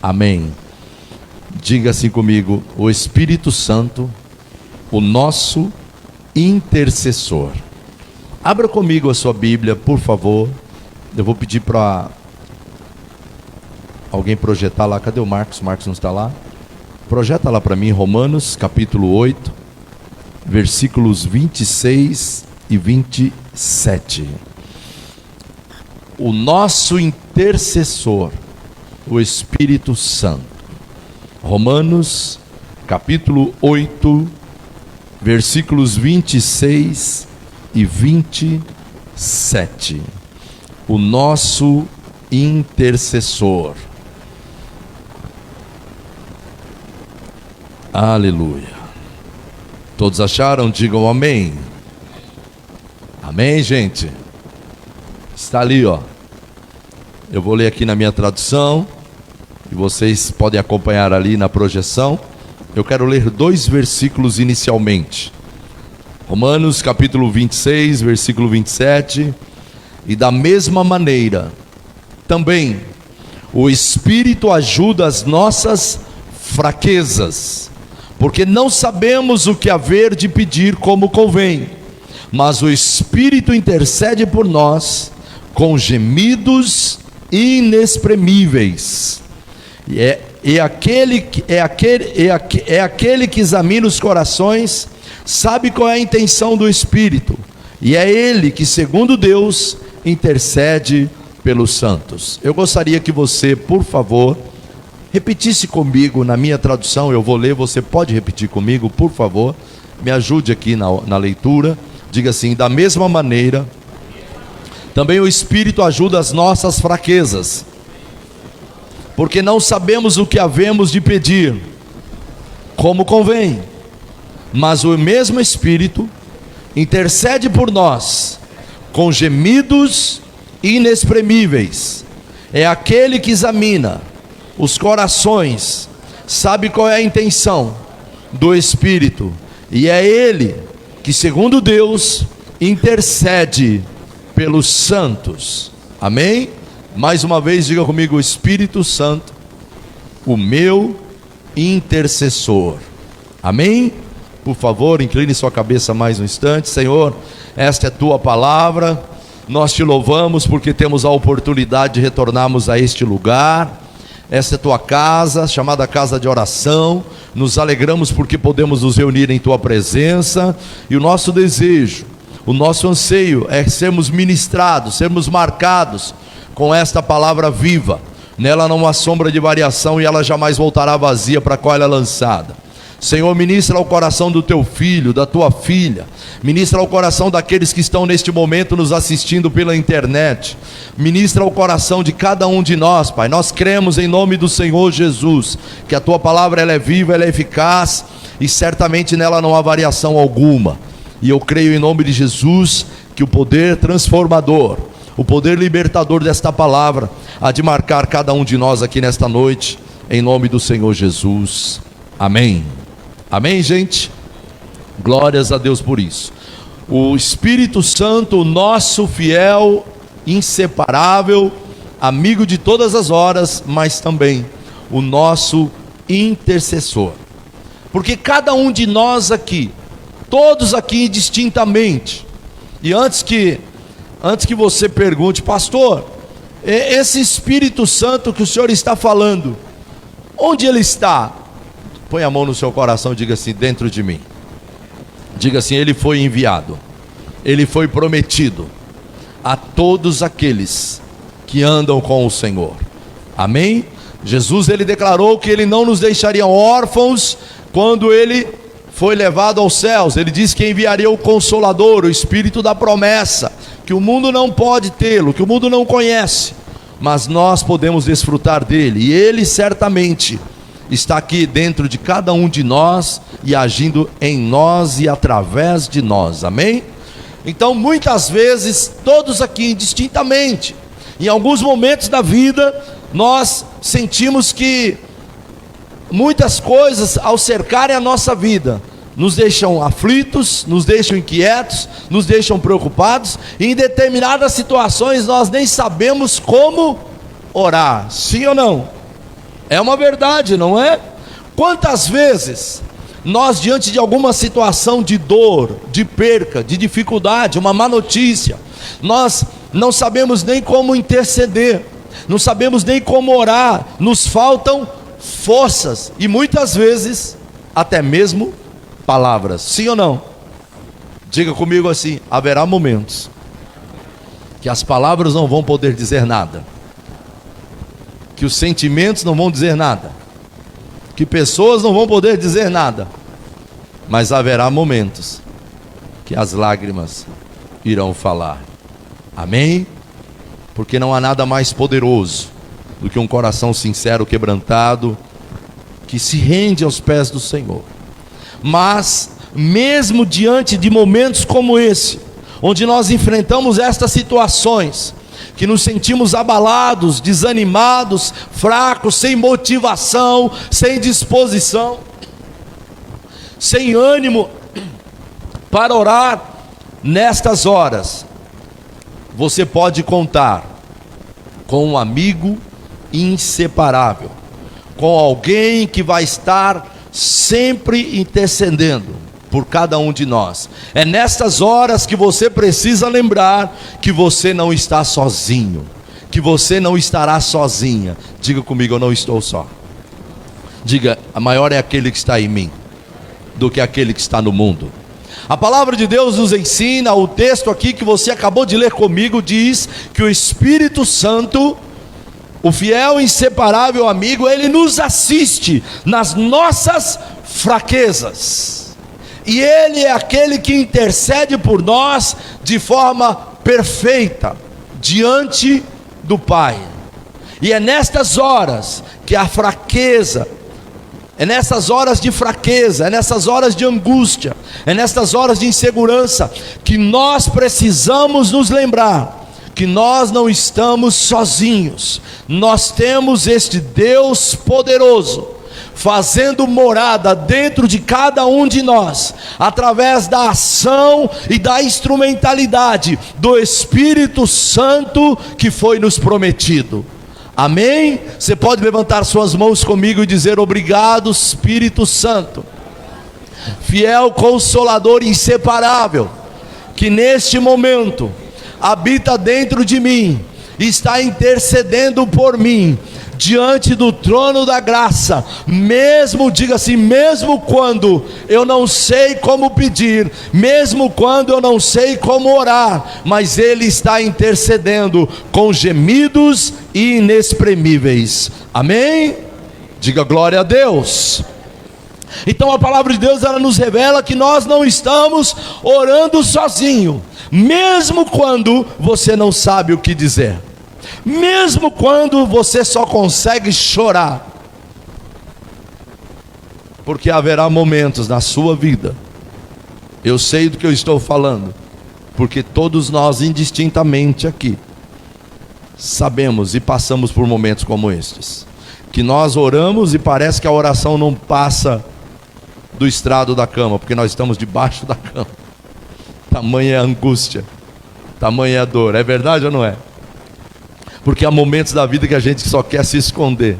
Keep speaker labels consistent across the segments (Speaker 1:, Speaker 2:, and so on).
Speaker 1: Amém. Diga assim comigo: o Espírito Santo, o nosso intercessor. Abra comigo a sua Bíblia, por favor. Eu vou pedir para alguém projetar lá. Cadê o Marcos? O Marcos não está lá? Projeta lá para mim, Romanos capítulo 8, versículos 26 e 27. O nosso intercessor, o Espírito Santo. Romanos capítulo 8, versículos 26 e 27. O nosso intercessor. Aleluia. Todos acharam? Digam amém. Amém, gente? Está ali, ó. Eu vou ler aqui na minha tradução e vocês podem acompanhar ali na projeção. Eu quero ler 2 versículos inicialmente. Romanos capítulo 26, versículo 27. E da mesma maneira, também, o Espírito ajuda as nossas fraquezas, porque não sabemos o que haver de pedir como convém, mas o Espírito intercede por nós com gemidos inexprimíveis. É aquele que examina os corações, sabe qual é a intenção do Espírito, e é Ele que, segundo Deus, intercede pelos santos. Eu gostaria que você, por favor, repetisse comigo na minha tradução. Eu vou ler, você pode repetir comigo, por favor. Me ajude aqui na leitura. Diga assim: da mesma maneira, também o Espírito ajuda as nossas fraquezas, porque não sabemos o que havemos de pedir como convém, mas o mesmo Espírito intercede por nós com gemidos inexprimíveis. É aquele que examina os corações, sabe qual é a intenção do Espírito, e é Ele que, segundo Deus, intercede pelos santos. Amém? Mais uma vez, diga comigo: o Espírito Santo, o meu intercessor. Amém? Por favor, incline sua cabeça mais um instante. Senhor, esta é tua palavra. Nós te louvamos porque temos a oportunidade de retornarmos a este lugar. Esta é tua casa, chamada casa de oração. Nos alegramos porque podemos nos reunir em tua presença. E o nosso desejo, o nosso anseio é sermos ministrados, sermos marcados com esta palavra viva. Nela não há sombra de variação e ela jamais voltará vazia para a qual ela é lançada. Senhor, ministra ao coração do teu filho, da tua filha. Ministra ao coração daqueles que estão neste momento nos assistindo pela internet. Ministra ao coração de cada um de nós, Pai. Nós cremos em nome do Senhor Jesus que a tua palavra ela é viva, ela é eficaz e certamente nela não há variação alguma. E eu creio em nome de Jesus que o poder transformador, o poder libertador desta palavra há de marcar cada um de nós aqui nesta noite, em nome do Senhor Jesus. Amém. Amém, gente? Glórias a Deus por isso. O Espírito Santo, o nosso fiel, inseparável, amigo de todas as horas, mas também o nosso intercessor. Porque cada um de nós aqui, todos aqui indistintamente, e antes que você pergunte: pastor, esse Espírito Santo que o senhor está falando, onde ele está? Põe a mão no seu coração e diga assim: dentro de mim. Diga assim: ele foi enviado, ele foi prometido a todos aqueles que andam com o Senhor. Amém? Jesus, ele declarou que ele não nos deixaria órfãos quando ele foi levado aos céus. Ele disse que enviaria o Consolador, o Espírito da promessa, que o mundo não pode tê-lo, que o mundo não conhece, mas nós podemos desfrutar dele, e ele certamente está aqui dentro de cada um de nós e agindo em nós e através de nós. Amém? Então, muitas vezes, todos aqui indistintamente, em alguns momentos da vida, nós sentimos que muitas coisas ao cercarem a nossa vida nos deixam aflitos, nos deixam inquietos, nos deixam preocupados, e em determinadas situações nós nem sabemos como orar. Sim ou não? É uma verdade, não é? Quantas vezes nós, diante de alguma situação de dor, de perca, de dificuldade, uma má notícia, nós não sabemos nem como interceder, não sabemos nem como orar, nos faltam forças e muitas vezes até mesmo palavras. Sim ou não? Diga comigo assim: haverá momentos que as palavras não vão poder dizer nada, que os sentimentos não vão dizer nada, que pessoas não vão poder dizer nada, mas haverá momentos que as lágrimas irão falar. Amém? Porque não há nada mais poderoso do que um coração sincero, quebrantado, que se rende aos pés do Senhor. Mas mesmo diante de momentos como esse, onde nós enfrentamos estas situações, que nos sentimos abalados, desanimados, fracos, sem motivação, sem disposição, sem ânimo para orar, nestas horas, você pode contar com um amigo inseparável, com alguém que vai estar sempre intercedendo por cada um de nós. É nestas horas que você precisa lembrar que você não está sozinho, que você não estará sozinha. Diga comigo: eu não estou só. Diga: a maior é aquele que está em mim do que aquele que está no mundo. A palavra de Deus nos ensina, o texto aqui que você acabou de ler comigo diz que o Espírito Santo, o fiel e inseparável amigo, ele nos assiste nas nossas fraquezas. E ele é aquele que intercede por nós de forma perfeita diante do Pai. E é nestas horas que a fraqueza, é nessas horas de fraqueza, é nessas horas de angústia, é nessas horas de insegurança que nós precisamos nos lembrar que nós não estamos sozinhos. Nós temos este Deus poderoso fazendo morada dentro de cada um de nós, através da ação e da instrumentalidade do Espírito Santo que foi nos prometido. Amém? Você pode levantar suas mãos comigo e dizer: obrigado, Espírito Santo, fiel Consolador inseparável, que neste momento habita dentro de mim, está intercedendo por mim diante do trono da graça, mesmo, diga assim, mesmo quando eu não sei como pedir, mesmo quando eu não sei como orar, mas Ele está intercedendo com gemidos inexprimíveis. Amém? Diga glória a Deus. Então a palavra de Deus, ela nos revela que nós não estamos orando sozinho, mesmo quando você não sabe o que dizer, mesmo quando você só consegue chorar, porque haverá momentos na sua vida, eu sei do que eu estou falando, porque todos nós indistintamente aqui sabemos e passamos por momentos como estes, que nós oramos e parece que a oração não passa do estrado da cama, porque nós estamos debaixo da cama. Tamanha é a angústia, tamanha é a dor. É verdade ou não é? Porque há momentos da vida que a gente só quer se esconder,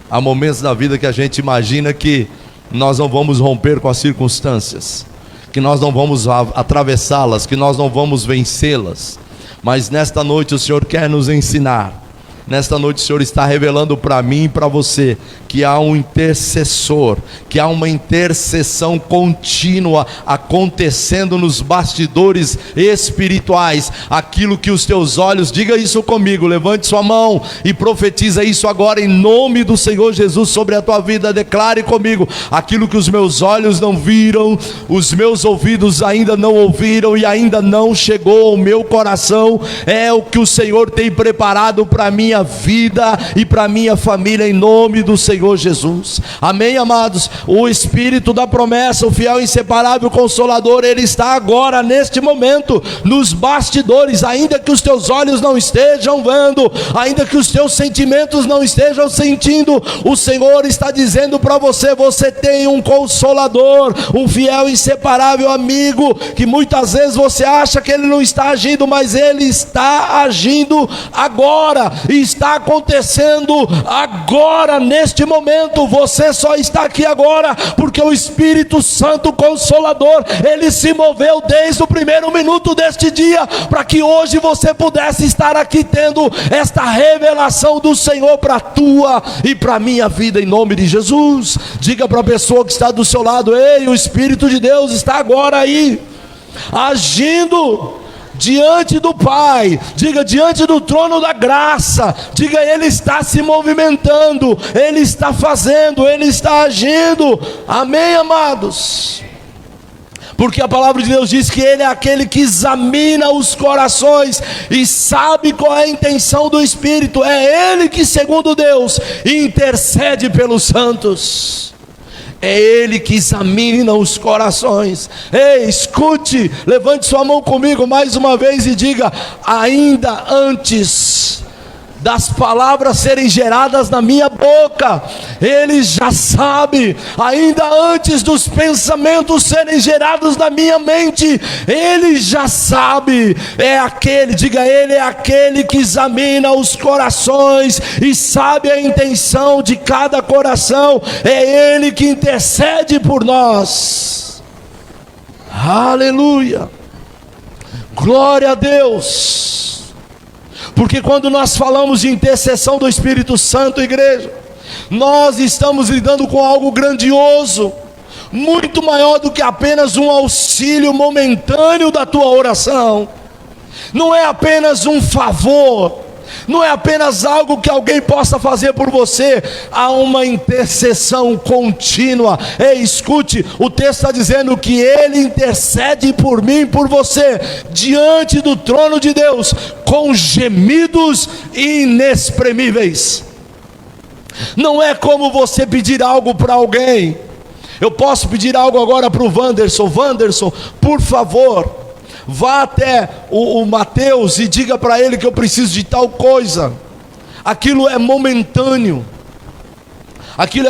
Speaker 1: há momentos da vida que a gente imagina que nós não vamos romper com as circunstâncias, que nós não vamos atravessá-las, que nós não vamos vencê-las. Mas nesta noite o Senhor quer nos ensinar. Nesta noite o Senhor está revelando para mim e para você que há um intercessor, que há uma intercessão contínua acontecendo nos bastidores espirituais. Aquilo que os teus olhos, diga isso comigo, levante sua mão e profetiza isso agora em nome do Senhor Jesus sobre a tua vida. Declare comigo: aquilo que os meus olhos não viram, os meus ouvidos ainda não ouviram e ainda não chegou ao meu coração, é o que o Senhor tem preparado para minha vida e para minha família, em nome do Senhor Jesus. Amém, amados? O Espírito da promessa, o fiel, inseparável Consolador, Ele está agora, neste momento, nos bastidores. Ainda que os teus olhos não estejam vendo, ainda que os teus sentimentos não estejam sentindo, o Senhor está dizendo para você: você tem um Consolador, um fiel, inseparável amigo, que muitas vezes você acha que Ele não está agindo, mas Ele está agindo agora, e está acontecendo agora, neste momento. Você só está aqui agora porque o Espírito Santo Consolador, ele se moveu desde o primeiro minuto deste dia, para que hoje você pudesse estar aqui tendo esta revelação do Senhor para a tua e para a minha vida, em nome de Jesus. Diga para a pessoa que está do seu lado: ei, o Espírito de Deus está agora aí, agindo diante do Pai. Diga: diante do trono da graça. Diga: ele está se movimentando, ele está fazendo, ele está agindo. Amém, amados? Porque a palavra de Deus diz que ele é aquele que examina os corações e sabe qual é a intenção do Espírito. É ele que, segundo Deus, intercede pelos santos. É ele que examina os corações. Ei, escute, levante sua mão comigo mais uma vez e diga: ainda antes das palavras serem geradas na minha boca, ele já sabe. Ainda antes dos pensamentos serem gerados na minha mente, ele já sabe. É aquele, diga: ele é aquele que examina os corações e sabe a intenção de cada coração. É ele que intercede por nós. Aleluia, glória a Deus. Porque quando nós falamos de intercessão do Espírito Santo, igreja, nós estamos lidando com algo grandioso, muito maior do que apenas um auxílio momentâneo da tua oração. Não é apenas um favor, não é apenas algo que alguém possa fazer por você. Há uma intercessão contínua. Ei, escute, o texto está dizendo que ele intercede por mim e por você, diante do trono de Deus, com gemidos inexprimíveis. Não é como você pedir algo para alguém. Eu posso pedir algo agora para o Wanderson: Wanderson, por favor, vá até o Mateus e diga para ele que eu preciso de tal coisa. Aquilo é momentâneo, aquilo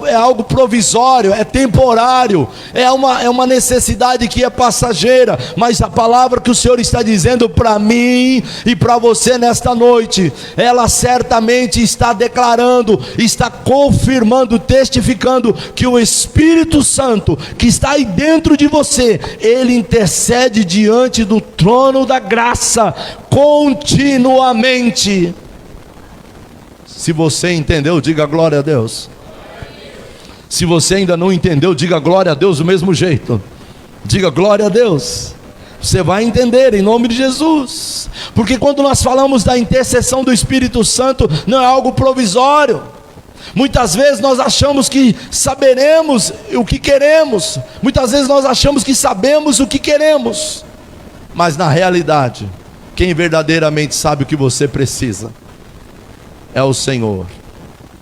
Speaker 1: é algo provisório, é temporário, é uma necessidade que é passageira. Mas a palavra que o Senhor está dizendo para mim e para você nesta noite, ela certamente está declarando, está confirmando, testificando que o Espírito Santo que está aí dentro de você, ele intercede diante do trono da graça continuamente. Se você entendeu, diga glória a Deus. Se você ainda não entendeu, diga glória a Deus do mesmo jeito. Diga glória a Deus. Você vai entender em nome de Jesus. Porque quando nós falamos da intercessão do Espírito Santo, não é algo provisório. Muitas vezes nós achamos que saberemos o que queremos. Muitas vezes nós achamos que sabemos o que queremos. Mas na realidade, quem verdadeiramente sabe o que você precisa é o Senhor.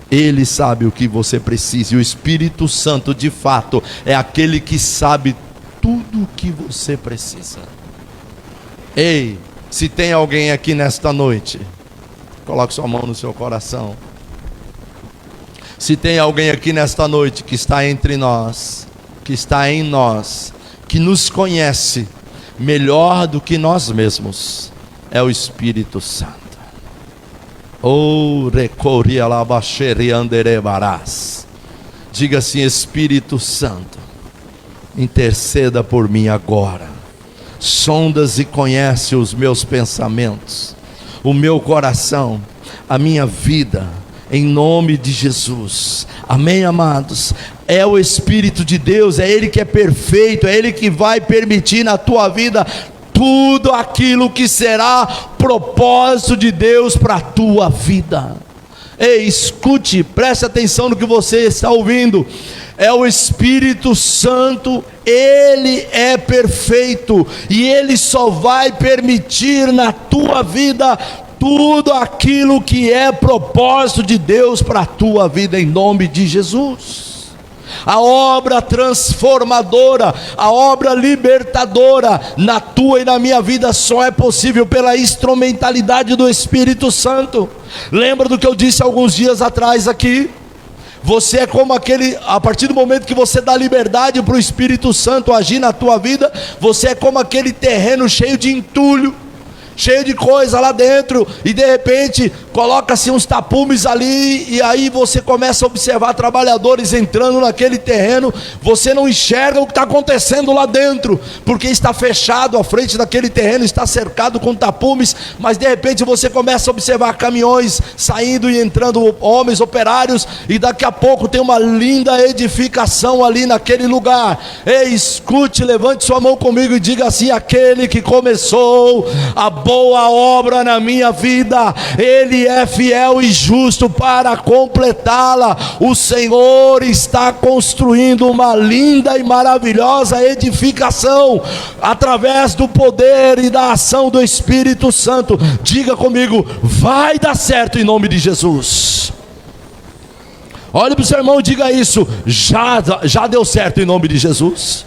Speaker 1: Ele sabe o que você precisa. E o Espírito Santo, de fato, é aquele que sabe tudo o que você precisa. Ei, se tem alguém aqui nesta noite, coloque sua mão no seu coração. Se tem alguém aqui nesta noite que está entre nós, que está em nós, que nos conhece melhor do que nós mesmos, é o Espírito Santo. Oh, recoria la baixere anderebarás. Diga assim: Espírito Santo, interceda por mim agora. Sondas e conhece os meus pensamentos, o meu coração, a minha vida, em nome de Jesus. Amém, amados? É o Espírito de Deus, é Ele que é perfeito, é Ele que vai permitir na tua vida tudo aquilo que será propósito de Deus para a tua vida. Ei, escute, preste atenção no que você está ouvindo. É o Espírito Santo, Ele é perfeito, e Ele só vai permitir na tua vida tudo aquilo que é propósito de Deus para a tua vida, em nome de Jesus. A obra transformadora, a obra libertadora na tua e na minha vida só é possível pela instrumentalidade do Espírito Santo. Lembra do que eu disse alguns dias atrás aqui? Você é como aquele, a partir do momento que você dá liberdade para o Espírito Santo agir na tua vida, você é como aquele terreno cheio de entulho, cheio de coisa lá dentro, e de repente coloca-se uns tapumes ali, e aí você começa a observar trabalhadores entrando naquele terreno. Você não enxerga o que está acontecendo lá dentro, porque está fechado, a frente daquele terreno está cercado com tapumes, mas de repente você começa a observar caminhões saindo e entrando, homens operários, e daqui a pouco tem uma linda edificação ali naquele lugar. Ei, escute, levante sua mão comigo e diga assim: aquele que começou a boa obra na minha vida, Ele é fiel e justo para completá-la. O Senhor está construindo uma linda e maravilhosa edificação, através do poder e da ação do Espírito Santo. Diga comigo: vai dar certo em nome de Jesus. Olhe para o seu irmão e diga isso: já deu certo em nome de Jesus.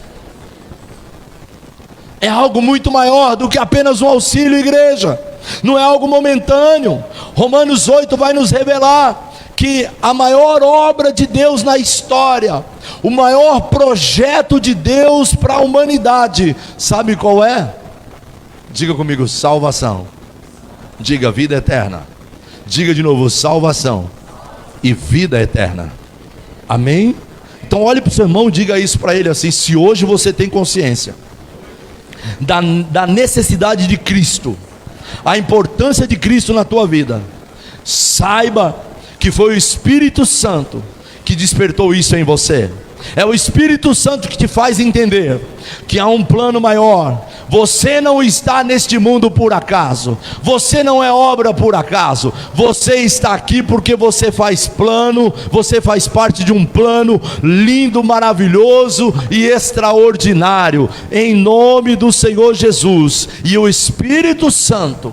Speaker 1: É algo muito maior do que apenas um auxílio, igreja. Não é algo momentâneo. Romanos 8 vai nos revelar que a maior obra de Deus na história, o maior projeto de Deus para a humanidade, sabe qual é? Diga comigo: salvação. Diga: vida eterna. Diga de novo: salvação e vida eterna. Amém? Então olhe para o seu irmão e diga isso para ele assim: se hoje você tem consciência da necessidade de Cristo, a importância de Cristo na tua vida, saiba que foi o Espírito Santo que despertou isso em você. É o Espírito Santo que te faz entender que há um plano maior. Você não está neste mundo por acaso. Você não é obra por acaso. Você está aqui porque você faz plano. Você faz parte de um plano lindo, maravilhoso e extraordinário, em nome do Senhor Jesus. E o Espírito Santo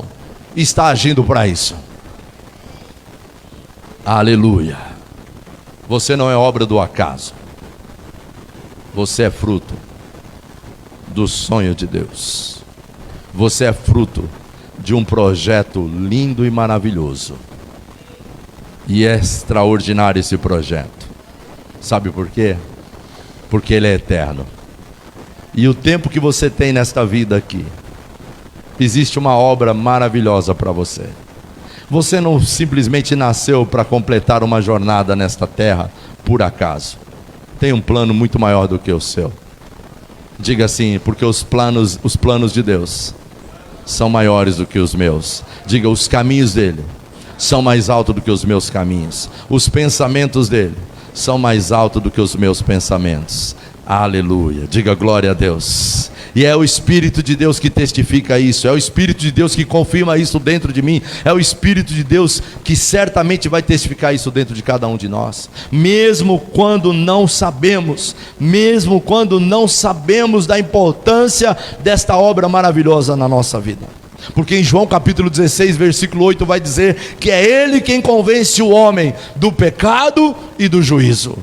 Speaker 1: está agindo para isso. Aleluia. Você não é obra do acaso. Você é fruto do sonho de Deus. Você é fruto de um projeto lindo e maravilhoso. E é extraordinário esse projeto. Sabe por quê? Porque ele é eterno. E o tempo que você tem nesta vida aqui, existe uma obra maravilhosa para você. Você não simplesmente nasceu para completar uma jornada nesta terra por acaso. Tem um plano muito maior do que o seu. Diga assim: porque os planos de Deus são maiores do que os meus. Diga: os caminhos dele são mais altos do que os meus caminhos. Os pensamentos dele são mais altos do que os meus pensamentos. Aleluia. Diga glória a Deus. E é o Espírito de Deus que testifica isso. É o Espírito de Deus que confirma isso dentro de mim. É o Espírito de Deus que certamente vai testificar isso dentro de cada um de nós. Mesmo quando não sabemos. Mesmo quando não sabemos da importância desta obra maravilhosa na nossa vida. Porque em João capítulo 16, versículo 8 vai dizer que é Ele quem convence o homem do pecado e do juízo.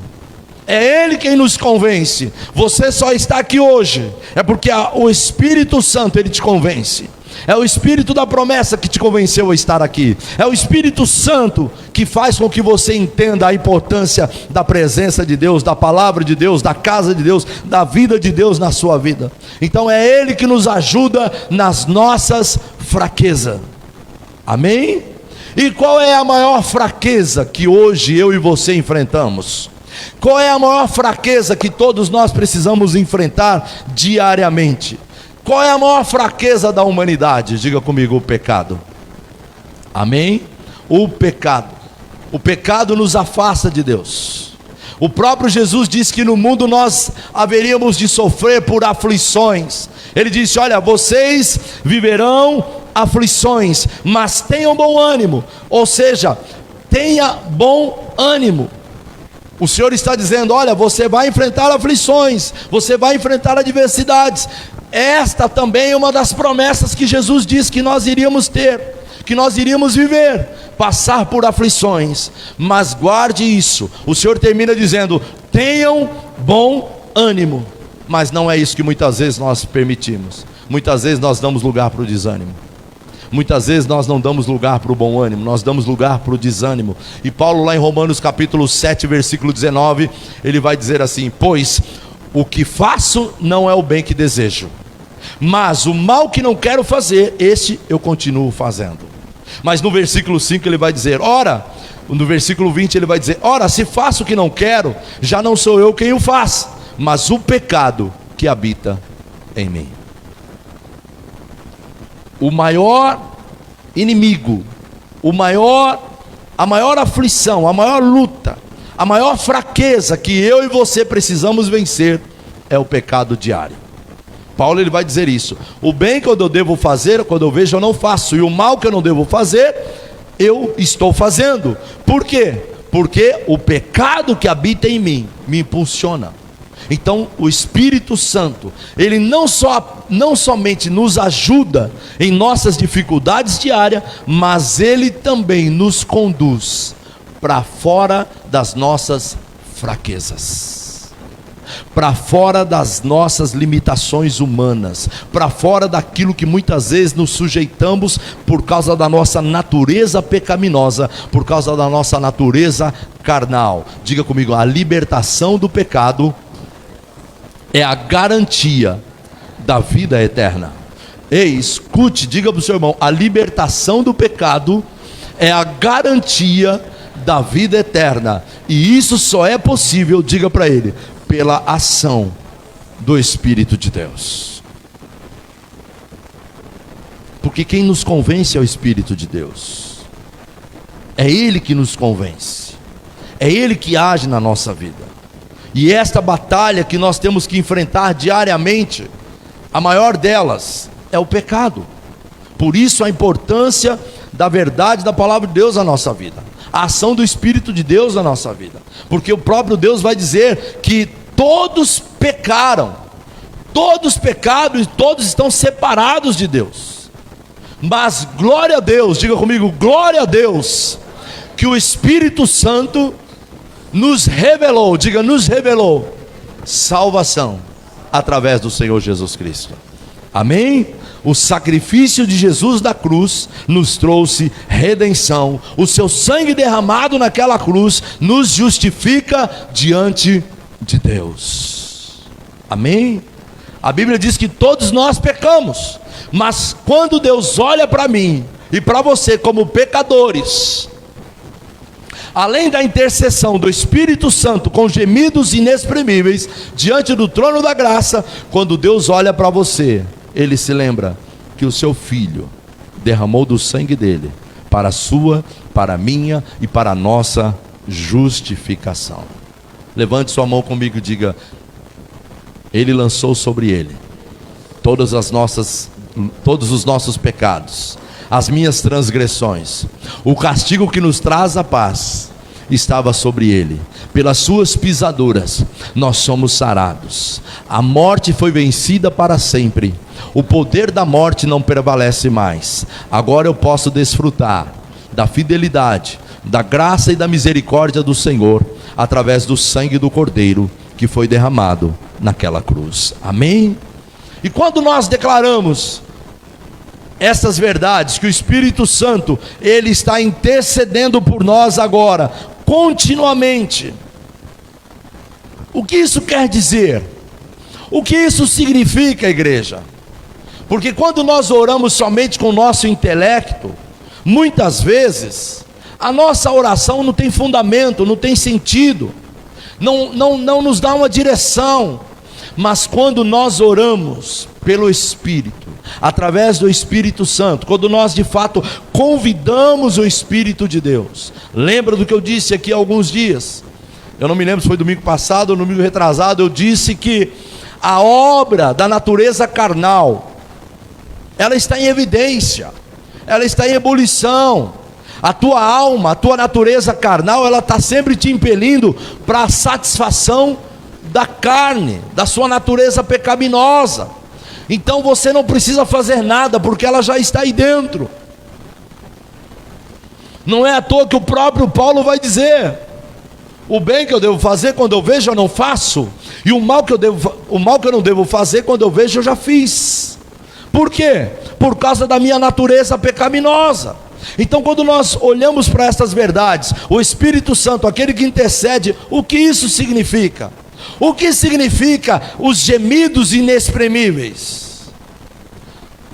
Speaker 1: É Ele quem nos convence. Você só está aqui hoje é porque o Espírito Santo, Ele te convence. É o Espírito da promessa que te convenceu a estar aqui. É o Espírito Santo que faz com que você entenda a importância da presença de Deus, da palavra de Deus, da casa de Deus, da vida de Deus na sua vida. Então é Ele que nos ajuda nas nossas fraquezas. Amém? E qual é a maior fraqueza que hoje eu e você enfrentamos? Qual é a maior fraqueza que todos nós precisamos enfrentar diariamente? Qual é a maior fraqueza da humanidade? Diga comigo: o pecado. Amém? O pecado. O pecado nos afasta de Deus. O próprio Jesus disse que no mundo nós haveríamos de sofrer por aflições. Ele disse: olha, vocês viverão aflições, mas tenham bom ânimo. Ou seja, tenha bom ânimo. O Senhor está dizendo: olha, você vai enfrentar aflições, você vai enfrentar adversidades. Esta também é uma das promessas que Jesus disse que nós iríamos ter, que nós iríamos viver, passar por aflições. Mas guarde isso. O Senhor termina dizendo: tenham bom ânimo. Mas não é isso que muitas vezes nós permitimos. Muitas vezes nós damos lugar para o desânimo. Muitas vezes nós não damos lugar para o bom ânimo, nós damos lugar para o desânimo. E Paulo lá em Romanos capítulo 7, versículo 19, ele vai dizer assim: pois o que faço não é o bem que desejo, Mas o mal que não quero fazer, esse eu continuo fazendo. Mas no versículo 5 ele vai dizer, ora, no versículo 20 ele vai dizer, ora, se faço o que não quero, já não sou eu quem o faz, mas o pecado que habita em mim. O maior inimigo, a maior aflição, a maior luta, a maior fraqueza que eu e você precisamos vencer é o pecado diário. Paulo ele vai dizer isso: o bem que eu devo fazer, quando eu vejo eu não faço, e o mal que eu não devo fazer, eu estou fazendo. Por quê? Porque o pecado que habita em mim me impulsiona. Então o Espírito Santo, ele não somente nos ajuda em nossas dificuldades diárias, mas ele também nos conduz para fora das nossas fraquezas, para fora das nossas limitações humanas, para fora daquilo que muitas vezes nos sujeitamos por causa da nossa natureza pecaminosa, por causa da nossa natureza carnal. Diga comigo, a libertação do pecado é a garantia da vida eterna. Ei, escute, diga para o seu irmão, a libertação do pecado é a garantia da vida eterna, e isso só é possível, diga para ele, pela ação do Espírito de Deus. Porque quem nos convence é o Espírito de Deus, é Ele que nos convence, é Ele que age na nossa vida. E esta batalha que nós temos que enfrentar diariamente, a maior delas é o pecado. Por isso a importância da verdade da palavra de Deus na nossa vida, a ação do Espírito de Deus na nossa vida, porque o próprio Deus vai dizer que todos pecaram, todos pecaram e todos estão separados de Deus. Mas glória a Deus, diga comigo, glória a Deus, que o Espírito Santo nos revelou, diga, nos revelou salvação através do Senhor Jesus Cristo. Amém? O sacrifício de Jesus da cruz nos trouxe redenção. O seu sangue derramado naquela cruz nos justifica diante de Deus. Amém? A Bíblia diz que todos nós pecamos, mas quando Deus olha para mim e para você como pecadores, além da intercessão do Espírito Santo com gemidos inexprimíveis diante do trono da graça, quando Deus olha para você, Ele se lembra que o seu Filho derramou do sangue dele para a sua, para a minha e para a nossa justificação. Levante sua mão comigo e diga: Ele lançou sobre ele todos os nossos pecados, as minhas transgressões. O castigo que nos traz a paz estava sobre ele. Pelas suas pisaduras nós somos sarados. A morte foi vencida para sempre. O poder da morte não prevalece mais. Agora eu posso desfrutar da fidelidade, da graça e da misericórdia do Senhor, através do sangue do Cordeiro que foi derramado naquela cruz. Amém? E quando nós declaramos essas verdades, que o Espírito Santo, Ele está intercedendo por nós agora, continuamente, o que isso quer dizer? O que isso significa, igreja? Porque quando nós oramos somente com o nosso intelecto, muitas vezes a nossa oração não tem fundamento, não tem sentido, não nos dá uma direção. Mas quando nós oramos pelo Espírito, através do Espírito Santo, quando nós de fato convidamos o Espírito de Deus, lembra do que eu disse aqui há alguns dias? Eu não me lembro se foi domingo passado ou domingo retrasado. Eu disse que a obra da natureza carnal, ela está em evidência, ela está em ebulição. A tua alma, a tua natureza carnal, ela está sempre te impelindo para a satisfação da carne, da sua natureza pecaminosa. Então você não precisa fazer nada, porque ela já está aí dentro. Não é à toa que o próprio Paulo vai dizer: o bem que eu devo fazer, quando eu vejo eu não faço, e o mal que eu não devo fazer, quando eu vejo eu já fiz. Por quê? Por causa da minha natureza pecaminosa. Então quando nós olhamos para essas verdades, o Espírito Santo, aquele que intercede, o que isso significa? O que significa os gemidos inexprimíveis?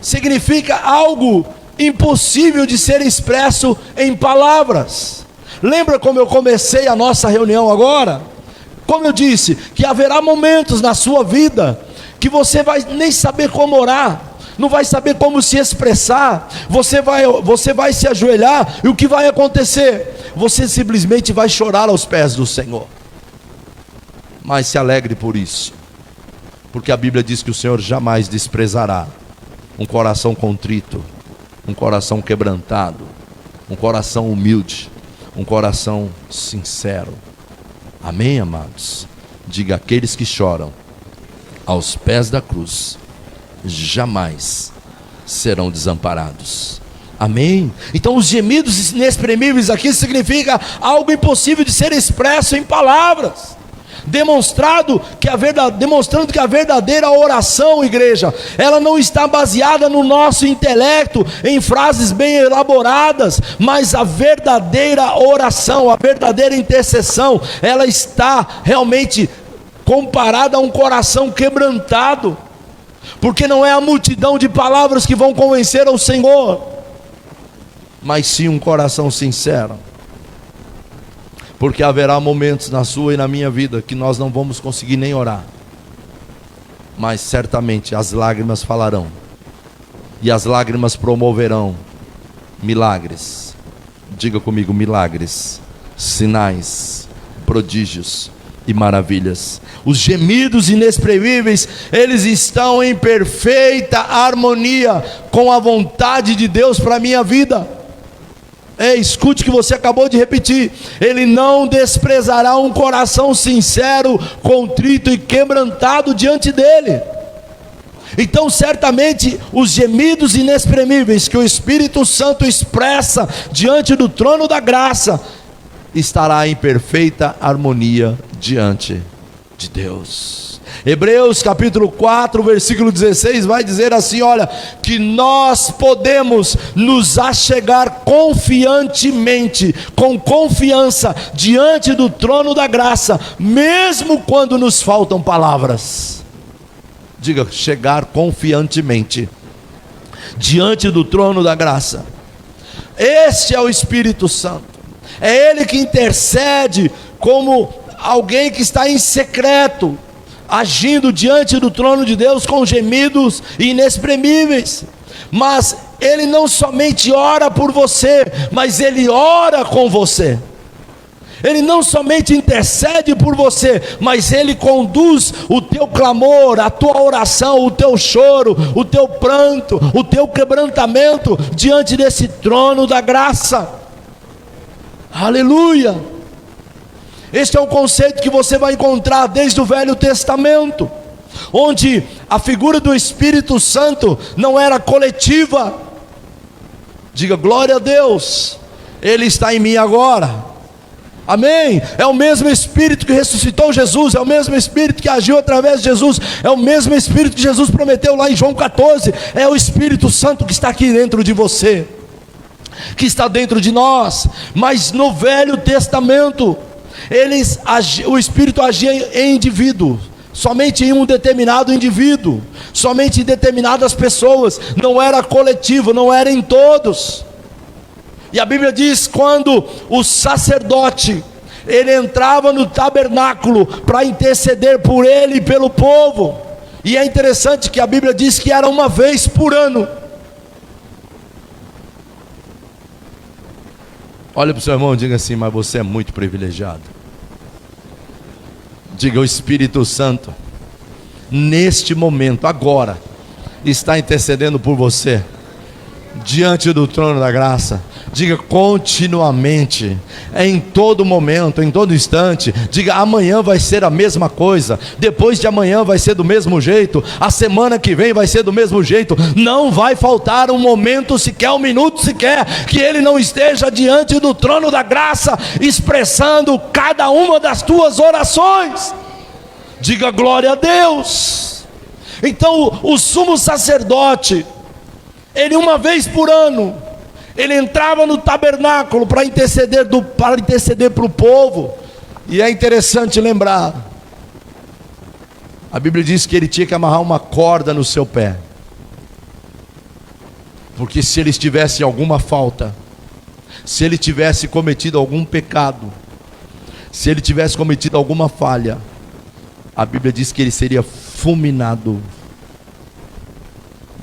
Speaker 1: significa algo impossível de ser expresso em palavras. Lembra como eu comecei a nossa reunião agora? Como eu disse, que haverá momentos na sua vida que você vai nem saber como orar, não vai saber como se expressar, você vai se ajoelhar, e o que vai acontecer? Você simplesmente vai chorar aos pés do Senhor. Mas se alegre por isso, porque a Bíblia diz que o Senhor jamais desprezará um coração contrito, um coração quebrantado, um coração humilde, um coração sincero. Amém, amados? Diga: aqueles que choram aos pés da cruz jamais serão desamparados. Amém? Então os gemidos inexprimíveis aqui significa algo impossível de ser expresso em palavras, demonstrando que a verdadeira oração, igreja, ela não está baseada no nosso intelecto, em frases bem elaboradas, mas a verdadeira oração, a verdadeira intercessão, ela está realmente comparada a um coração quebrantado, porque não é a multidão de palavras que vão convencer ao Senhor, mas sim um coração sincero. Porque haverá momentos na sua e na minha vida que nós não vamos conseguir nem orar, mas certamente as lágrimas falarão, e as lágrimas promoverão milagres. Diga comigo: milagres, sinais, prodígios e maravilhas. Os gemidos inexprimíveis, eles estão em perfeita harmonia com a vontade de Deus para a minha vida. Escute o que você acabou de repetir: Ele não desprezará um coração sincero, contrito e quebrantado diante dele. Então certamente os gemidos inexprimíveis que o Espírito Santo expressa diante do trono da graça, estará em perfeita harmonia diante de Deus. Hebreus capítulo 4, versículo 16 vai dizer assim: olha, que nós podemos nos achegar confiantemente, com confiança, diante do trono da graça, mesmo quando nos faltam palavras. Diga: chegar confiantemente diante do trono da graça. Este é o Espírito Santo, é Ele que intercede como alguém que está em secreto, agindo diante do trono de Deus com gemidos inexprimíveis. Mas Ele não somente ora por você, mas Ele ora com você. Ele não somente intercede por você, mas Ele conduz o teu clamor, a tua oração, o teu choro, o teu pranto, o teu quebrantamento diante desse trono da graça. Aleluia! Este é um conceito que você vai encontrar desde o Velho Testamento, onde a figura do Espírito Santo não era coletiva. Diga: glória a Deus, Ele está em mim agora. Amém? É o mesmo Espírito que ressuscitou Jesus, é o mesmo Espírito que agiu através de Jesus, é o mesmo Espírito que Jesus prometeu lá em João 14. É o Espírito Santo que está aqui dentro de você, que está dentro de nós. Mas no Velho Testamento, o Espírito agia em indivíduo, somente em um determinado indivíduo, somente em determinadas pessoas, não era coletivo, não era em todos. E a Bíblia diz, quando o sacerdote, ele entrava no tabernáculo para interceder por ele e pelo povo, e é interessante que a Bíblia diz que era uma vez por ano. Olha para o seu irmão e diga assim: mas você é muito privilegiado. Diga: o Espírito Santo, neste momento, agora, está intercedendo por você, diante do trono da graça. Diga: continuamente, em todo momento, em todo instante. Diga: amanhã vai ser a mesma coisa, depois de amanhã vai ser do mesmo jeito, a semana que vem vai ser do mesmo jeito. Não vai faltar um momento sequer, um minuto sequer, que Ele não esteja diante do trono da graça, expressando cada uma das tuas orações. Diga: glória a Deus. Então o sumo sacerdote, ele uma vez por ano, ele entrava no tabernáculo para interceder para o povo. E é interessante lembrar, a Bíblia diz que ele tinha que amarrar uma corda no seu pé. Porque se ele estivesse em alguma falta, se ele tivesse cometido algum pecado, se ele tivesse cometido alguma falha, a Bíblia diz que ele seria fulminado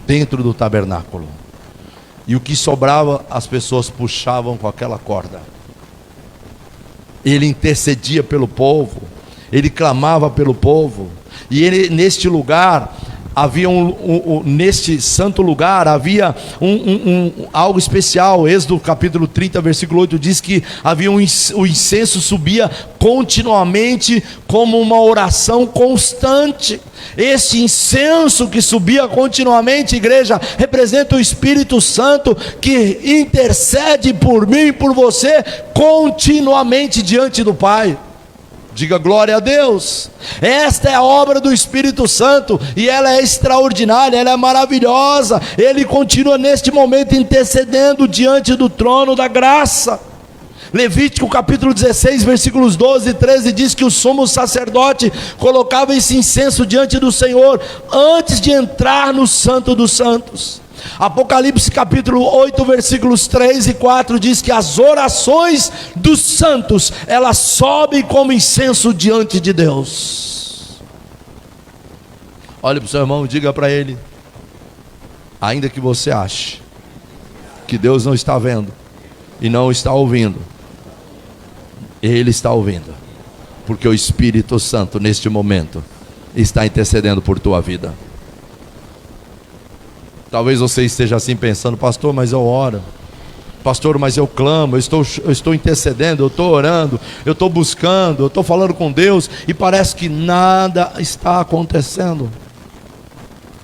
Speaker 1: dentro do tabernáculo. E o que sobrava, as pessoas puxavam com aquela corda. Ele intercedia pelo povo, ele clamava pelo povo. E ele, neste lugar, havia neste santo lugar, havia algo especial. Êxodo capítulo 30, versículo 8 diz que havia o incenso subia continuamente como uma oração constante. Esse incenso que subia continuamente, igreja, representa o Espírito Santo que intercede por mim e por você continuamente diante do Pai. Diga glória a Deus. Esta é a obra do Espírito Santo, e ela é extraordinária, ela é maravilhosa. Ele continua neste momento intercedendo diante do trono da graça. Levítico capítulo 16, versículos 12 e 13 diz que o sumo sacerdote colocava esse incenso diante do Senhor antes de entrar no Santo dos Santos. Apocalipse capítulo 8, versículos 3 e 4 diz que as orações dos santos, elas sobem como incenso diante de Deus. Olhe para o seu irmão e diga para ele: ainda que você ache que Deus não está vendo e não está ouvindo, Ele está ouvindo, porque o Espírito Santo neste momento está intercedendo por tua vida. Talvez você esteja assim pensando: pastor, mas eu oro, pastor, mas eu clamo, eu estou intercedendo, eu estou orando, eu estou buscando, eu estou falando com Deus, e parece que nada está acontecendo.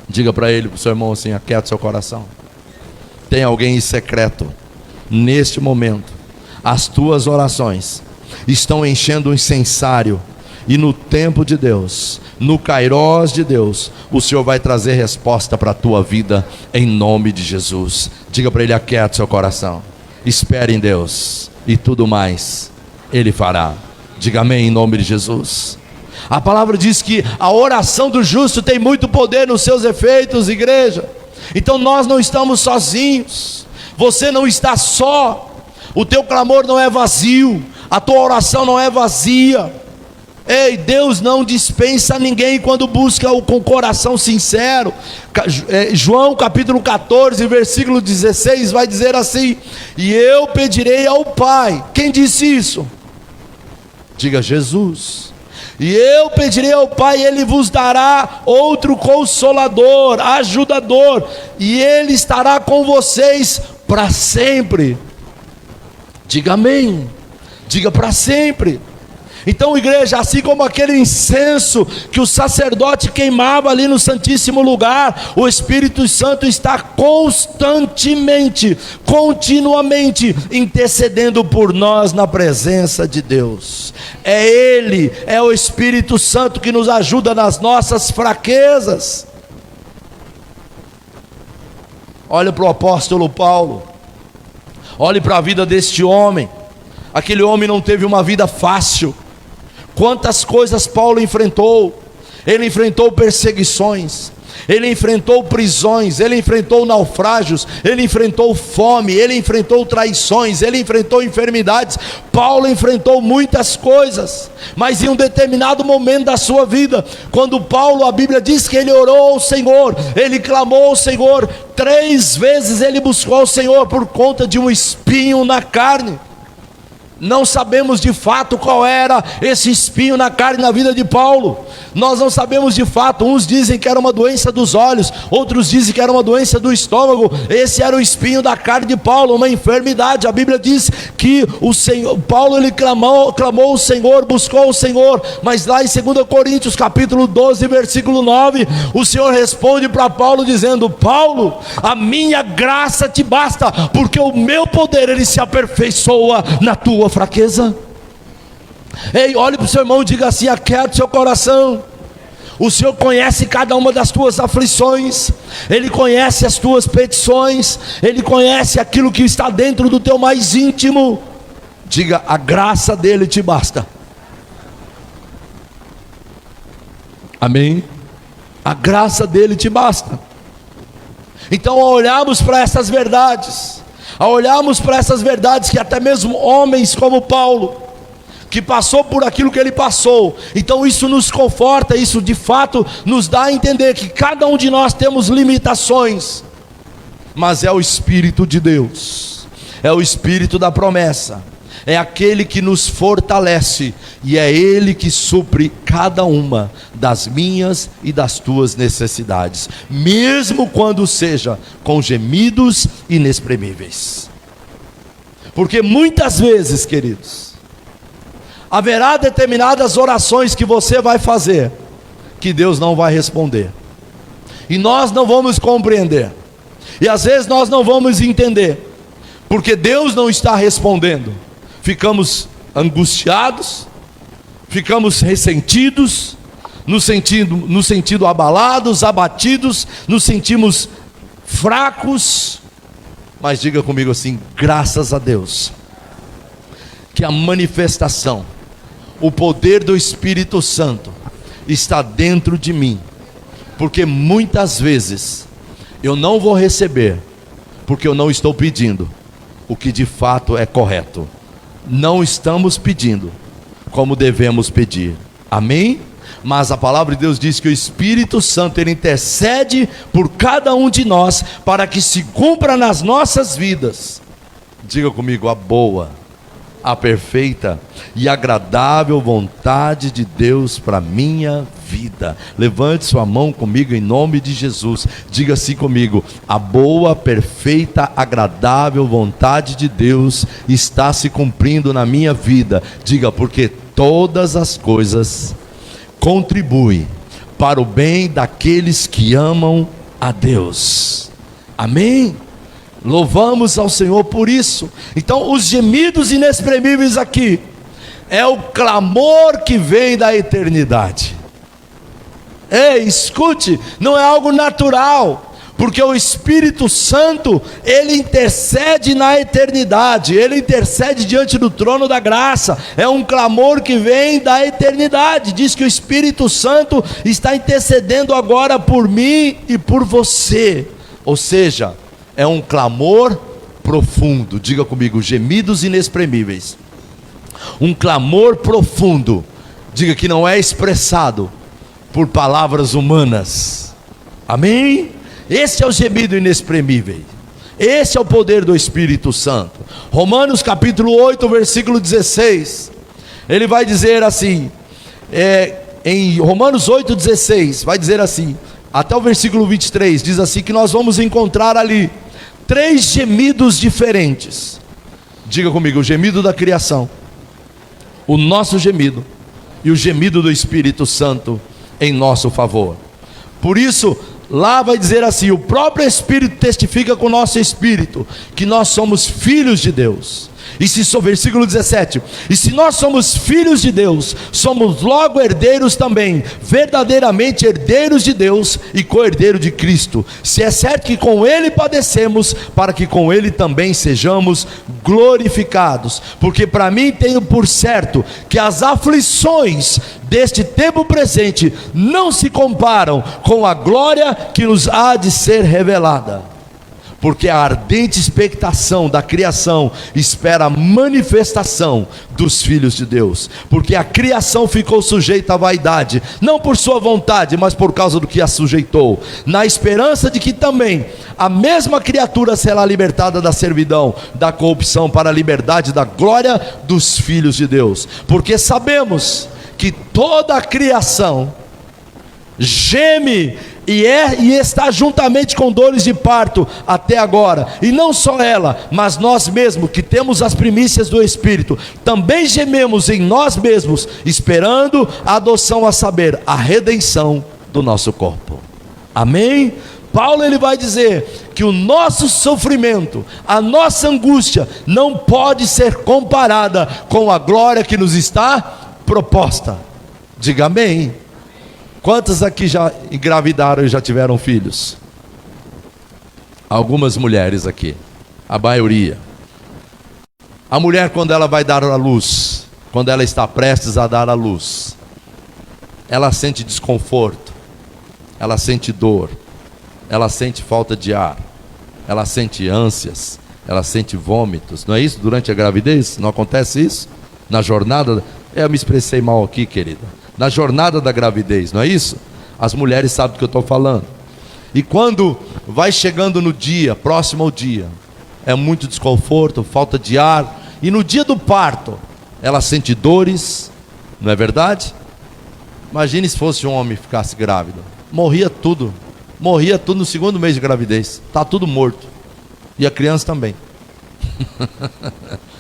Speaker 1: Diga para ele, para o seu irmão assim: aquieta seu coração. Tem alguém em secreto neste momento. As tuas orações estão enchendo um incensário, e no tempo de Deus, no kairós de Deus, o Senhor vai trazer resposta para a tua vida, em nome de Jesus. Diga para ele: aquieta seu coração, espere em Deus, e tudo mais Ele fará. Diga amém em nome de Jesus. A palavra diz que a oração do justo tem muito poder nos seus efeitos, igreja. Então nós não estamos sozinhos, você não está só, o teu clamor não é vazio, a tua oração não é vazia. Ei, Deus não dispensa ninguém quando busca com coração sincero. João capítulo 14, versículo 16 vai dizer assim: e eu pedirei ao Pai. Quem disse isso? Diga Jesus. E eu pedirei ao Pai, e Ele vos dará outro consolador, ajudador, e Ele estará com vocês para sempre. Diga amém. Diga para sempre. Então, igreja, assim como aquele incenso que o sacerdote queimava ali no Santíssimo Lugar, o Espírito Santo está constantemente, continuamente intercedendo por nós na presença de Deus. É Ele, é o Espírito Santo que nos ajuda nas nossas fraquezas. Olha para o apóstolo Paulo, olhe para a vida deste homem. Aquele homem não teve uma vida fácil. Quantas coisas Paulo enfrentou. Ele enfrentou perseguições, ele enfrentou prisões, ele enfrentou naufrágios, ele enfrentou fome, ele enfrentou traições, ele enfrentou enfermidades. Paulo enfrentou muitas coisas, mas em um determinado momento da sua vida, quando Paulo, a Bíblia diz que ele orou ao Senhor, ele clamou ao Senhor, 3 vezes ele buscou ao Senhor por conta de um espinho na carne. Não sabemos de fato qual era esse espinho na carne na vida de Paulo. Nós não sabemos de fato. Uns dizem que era uma doença dos olhos, outros dizem que era uma doença do estômago. Esse era o espinho da carne de Paulo, uma enfermidade. A Bíblia diz que o Senhor, Paulo, ele clamou ao Senhor, buscou o Senhor. Mas lá em 2 Coríntios capítulo 12, versículo 9, o Senhor responde para Paulo dizendo: Paulo, a minha graça te basta, porque o meu poder ele se aperfeiçoa na tua fraqueza. Ei, olhe para o seu irmão e diga assim: aquieta seu coração. O Senhor conhece cada uma das tuas aflições, Ele conhece as tuas petições, Ele conhece aquilo que está dentro do teu mais íntimo. Diga: a graça dele te basta. Amém? A graça dele te basta. Então, ao olharmos para essas verdades, que até mesmo homens como Paulo, que passou por aquilo que ele passou, então isso nos conforta, isso de fato nos dá a entender que cada um de nós temos limitações, mas é o Espírito de Deus, é o Espírito da promessa, é aquele que nos fortalece, e é Ele que supre cada uma das minhas e das tuas necessidades, mesmo quando seja com gemidos inexprimíveis. Porque muitas vezes, queridos, haverá determinadas orações que você vai fazer, que Deus não vai responder, e nós não vamos compreender, e às vezes nós não vamos entender, porque Deus não está respondendo. Ficamos angustiados, ficamos ressentidos, no sentido abalados, abatidos, nos sentimos fracos. Mas diga comigo assim: graças a Deus, que a manifestação, o poder do Espírito Santo está dentro de mim, porque muitas vezes eu não vou receber, porque eu não estou pedindo o que de fato é correto. Não estamos pedindo como devemos pedir, amém? Mas a palavra de Deus diz que o Espírito Santo, ele intercede por cada um de nós, para que se cumpra nas nossas vidas, diga comigo, a boa, a perfeita e agradável vontade de Deus para a minha vida. Levante sua mão comigo em nome de Jesus, diga assim comigo: a boa, perfeita, agradável vontade de Deus está se cumprindo na minha vida. Diga: porque todas as coisas contribuem para o bem daqueles que amam a Deus, amém? Louvamos ao Senhor por isso. Então, os gemidos inexprimíveis aqui é o clamor que vem da eternidade. Ei, escute, não é algo natural, porque o Espírito Santo, ele intercede na eternidade, ele intercede diante do trono da graça. É um clamor que vem da eternidade. Diz que o Espírito Santo está intercedendo agora por mim e por você. Ou seja, é um clamor profundo. Diga comigo: gemidos inexprimíveis. Um clamor profundo. Diga que não é expressado por palavras humanas, amém? Esse é o gemido inexprimível. Esse é o poder do Espírito Santo. Romanos capítulo 8, versículo 16, ele vai dizer assim, em Romanos 8,16, vai dizer assim, até o versículo 23, diz assim, que nós vamos encontrar ali 3 gemidos diferentes. Diga comigo: o gemido da criação, o nosso gemido e o gemido do Espírito Santo em nosso favor. Por isso, lá vai dizer assim: o próprio Espírito testifica com o nosso espírito que nós somos filhos de Deus. E se, versículo 17, e se nós somos filhos de Deus, somos logo herdeiros também, verdadeiramente herdeiros de Deus e co-herdeiro de Cristo, se é certo que com Ele padecemos, para que com Ele também sejamos glorificados. Porque para mim tenho por certo que as aflições deste tempo presente não se comparam com a glória que nos há de ser revelada. Porque a ardente expectação da criação espera a manifestação dos filhos de Deus. Porque a criação ficou sujeita à vaidade, não por sua vontade, mas por causa do que a sujeitou, na esperança de que também a mesma criatura será libertada da servidão, da corrupção, para a liberdade da glória dos filhos de Deus. Porque sabemos que toda a criação geme e está juntamente com dores de parto até agora. E não só ela, mas nós mesmos, que temos as primícias do Espírito, também gememos em nós mesmos, esperando a adoção, a saber, a redenção do nosso corpo. Amém? Paulo, ele vai dizer que o nosso sofrimento, a nossa angústia não pode ser comparada com a glória que nos está proposta. Diga amém. Quantas aqui já engravidaram e já tiveram filhos? Algumas mulheres aqui, a maioria. A mulher, quando ela vai dar à luz, quando ela está prestes a dar à luz, ela sente desconforto, ela sente dor, ela sente falta de ar, ela sente ânsias, ela sente vômitos, não é isso? Durante a gravidez, não acontece isso? Na jornada, eu me expressei mal aqui, querida, na jornada da gravidez, não é isso? As mulheres sabem do que eu estou falando. E quando vai chegando no dia, próximo ao dia, é muito desconforto, falta de ar, e no dia do parto, ela sente dores, não é verdade? Imagine se fosse um homem e ficasse grávido, morria tudo no segundo mês de gravidez, está tudo morto, e a criança também.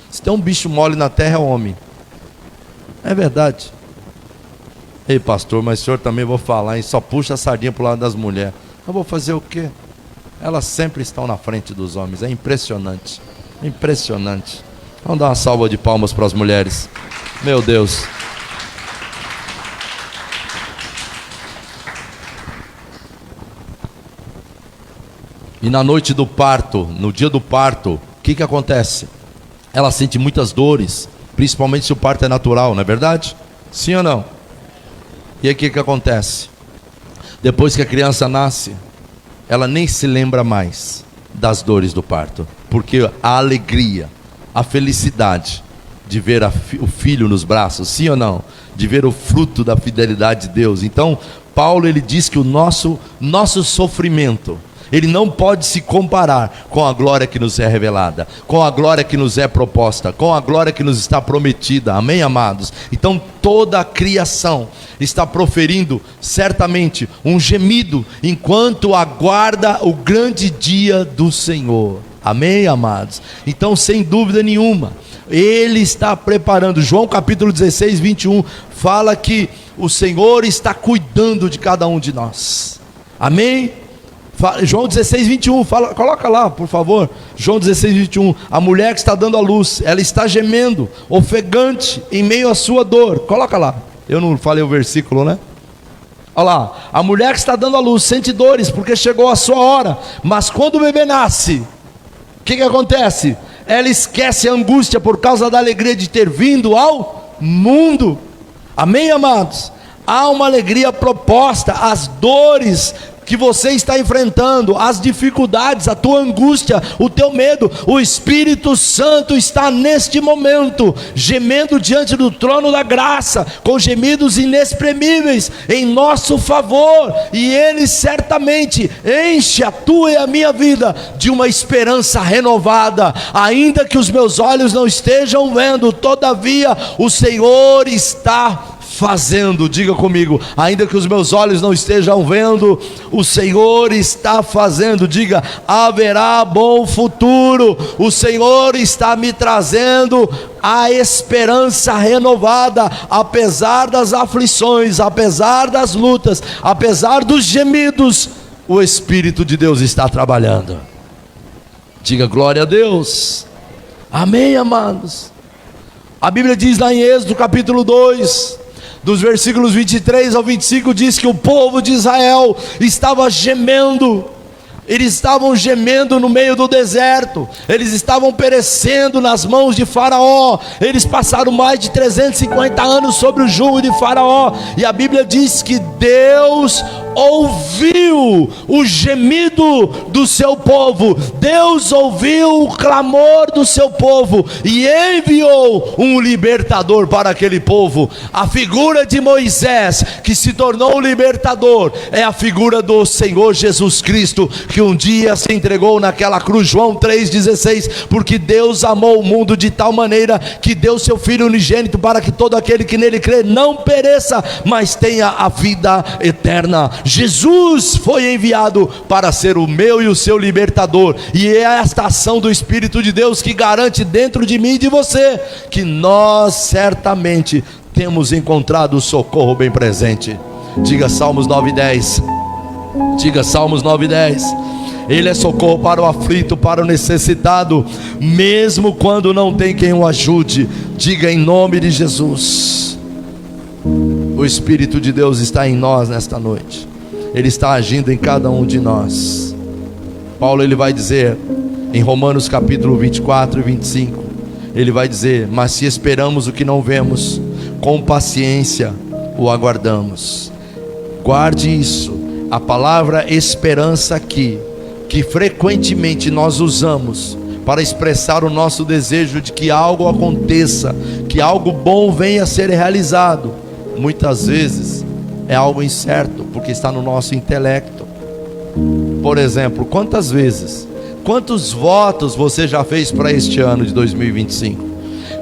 Speaker 1: Se tem um bicho mole na terra é o homem, é verdade. Ei pastor, mas o senhor também vou falar, hein? Só puxa a sardinha para o lado das mulheres. Eu vou fazer o quê? Elas sempre estão na frente dos homens, é impressionante, impressionante. Vamos dar uma salva de palmas para as mulheres, meu Deus. E na noite do parto, no dia do parto, o que acontece? Ela sente muitas dores, principalmente se o parto é natural, não é verdade? Sim ou não? E aí o que acontece? Depois que a criança nasce, ela nem se lembra mais das dores do parto, porque a alegria, a felicidade de ver o filho nos braços, sim ou não? De ver o fruto da fidelidade de Deus. Então, Paulo ele diz que o nosso sofrimento, ele não pode se comparar com a glória que nos é revelada, com a glória que nos é proposta, com a glória que nos está prometida, amém, amados? Então toda a criação está proferindo certamente um gemido, enquanto aguarda o grande dia do Senhor, amém, amados? Então sem dúvida nenhuma, Ele está preparando. João capítulo 16, 21, fala que o Senhor está cuidando de cada um de nós, amém? João 16, 21, coloca lá por favor, João 16, 21, a mulher que está dando a luz, ela está gemendo, ofegante em meio à sua dor, coloca lá, eu não falei o versículo, né? Olha lá, a mulher que está dando a luz, sente dores, porque chegou a sua hora, mas quando o bebê nasce, o que acontece? Ela esquece a angústia por causa da alegria de ter vindo ao mundo, amém, amados? Há uma alegria proposta, as dores que você está enfrentando, as dificuldades, a tua angústia, o teu medo, o Espírito Santo está neste momento, gemendo diante do trono da graça, com gemidos inexprimíveis, em nosso favor, e Ele certamente enche a tua e a minha vida, de uma esperança renovada, ainda que os meus olhos não estejam vendo, todavia o Senhor está fazendo, diga comigo, ainda que os meus olhos não estejam vendo, o Senhor está fazendo, diga, haverá bom futuro, o Senhor está me trazendo a esperança renovada, apesar das aflições, apesar das lutas, apesar dos gemidos, o Espírito de Deus está trabalhando, diga glória a Deus, amém, amados? A Bíblia diz lá em Êxodo capítulo 2, dos versículos 23 ao 25, diz que o povo de Israel estava gemendo, eles estavam gemendo no meio do deserto, eles estavam perecendo nas mãos de Faraó, eles passaram mais de 350 anos sobre o jugo de Faraó, e a Bíblia diz que Deus ouviu o gemido do seu povo, Deus ouviu o clamor do seu povo, e enviou um libertador para aquele povo. A figura de Moisés, que se tornou o libertador, é a figura do Senhor Jesus Cristo, que um dia se entregou naquela cruz, João 3,16, porque Deus amou o mundo de tal maneira, que deu seu Filho unigênito, para que todo aquele que nele crê, não pereça, mas tenha a vida eterna. Jesus foi enviado para ser o meu e o seu libertador, e é esta ação do Espírito de Deus que garante dentro de mim e de você, que nós certamente temos encontrado o socorro bem presente. Diga Salmos 9:10, diga Salmos 9:10, Ele é socorro para o aflito, para o necessitado, mesmo quando não tem quem o ajude. Diga em nome de Jesus. O Espírito de Deus está em nós nesta noite, Ele está agindo em cada um de nós. Paulo ele vai dizer em Romanos capítulo 24 e 25, ele vai dizer, mas se esperamos o que não vemos, com paciência o aguardamos. Guarde isso, a palavra esperança aqui, que frequentemente nós usamos para expressar o nosso desejo de que algo aconteça, que algo bom venha a ser realizado, muitas vezes é algo incerto, porque está no nosso intelecto. Por exemplo, quantos votos você já fez para este ano de 2025?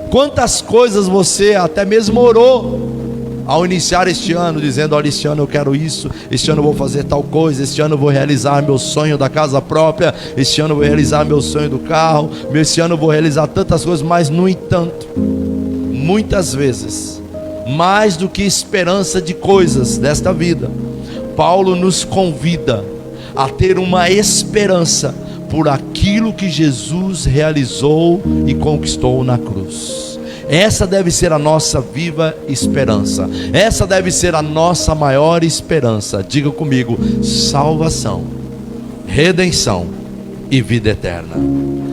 Speaker 1: Quantas coisas você até mesmo orou ao iniciar este ano, dizendo: olha, este ano eu quero isso, este ano eu vou fazer tal coisa, este ano eu vou realizar meu sonho da casa própria, este ano eu vou realizar meu sonho do carro, este ano eu vou realizar tantas coisas. Mas no entanto, muitas vezes, mais do que esperança de coisas desta vida, Paulo nos convida a ter uma esperança por aquilo que Jesus realizou e conquistou na cruz. Essa deve ser a nossa viva esperança. Essa deve ser a nossa maior esperança. Diga comigo: salvação, redenção e vida eterna.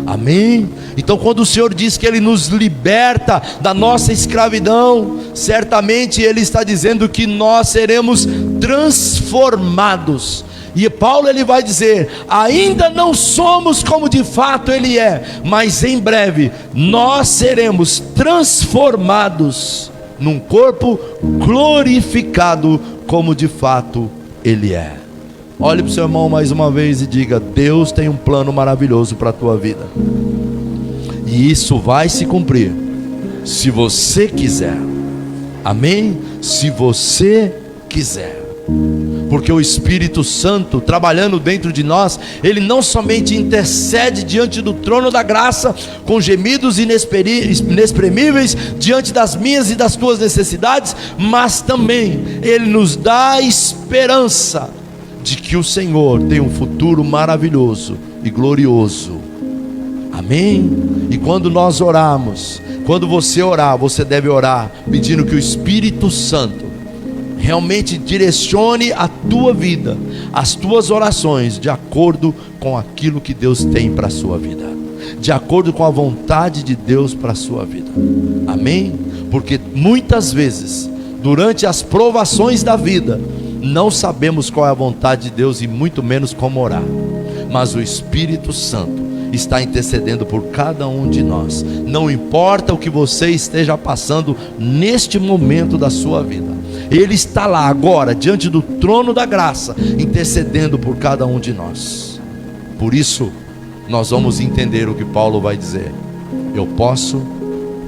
Speaker 1: Amém? Então, quando o Senhor diz que Ele nos liberta da nossa escravidão, certamente Ele está dizendo que nós seremos transformados. E Paulo ele vai dizer: ainda não somos como de fato Ele é, mas em breve nós seremos transformados num corpo glorificado como de fato Ele é. Olhe para o seu irmão mais uma vez e diga: Deus tem um plano maravilhoso para a tua vida, e isso vai se cumprir se você quiser. Amém? Se você quiser. Porque o Espírito Santo trabalhando dentro de nós, Ele não somente intercede diante do trono da graça, com gemidos inexprimíveis diante das minhas e das tuas necessidades, mas também Ele nos dá esperança de que o Senhor tem um futuro maravilhoso e glorioso. Amém? E quando nós orarmos, quando você orar, você deve orar pedindo que o Espírito Santo realmente direcione a tua vida, as tuas orações, de acordo com aquilo que Deus tem para a sua vida, de acordo com a vontade de Deus para a sua vida. Amém? Porque muitas vezes, durante as provações da vida, não sabemos qual é a vontade de Deus e muito menos como orar, mas o Espírito Santo está intercedendo por cada um de nós. Não importa o que você esteja passando neste momento da sua vida, Ele está lá agora, diante do trono da graça, intercedendo por cada um de nós. Por isso, nós vamos entender o que Paulo vai dizer: eu posso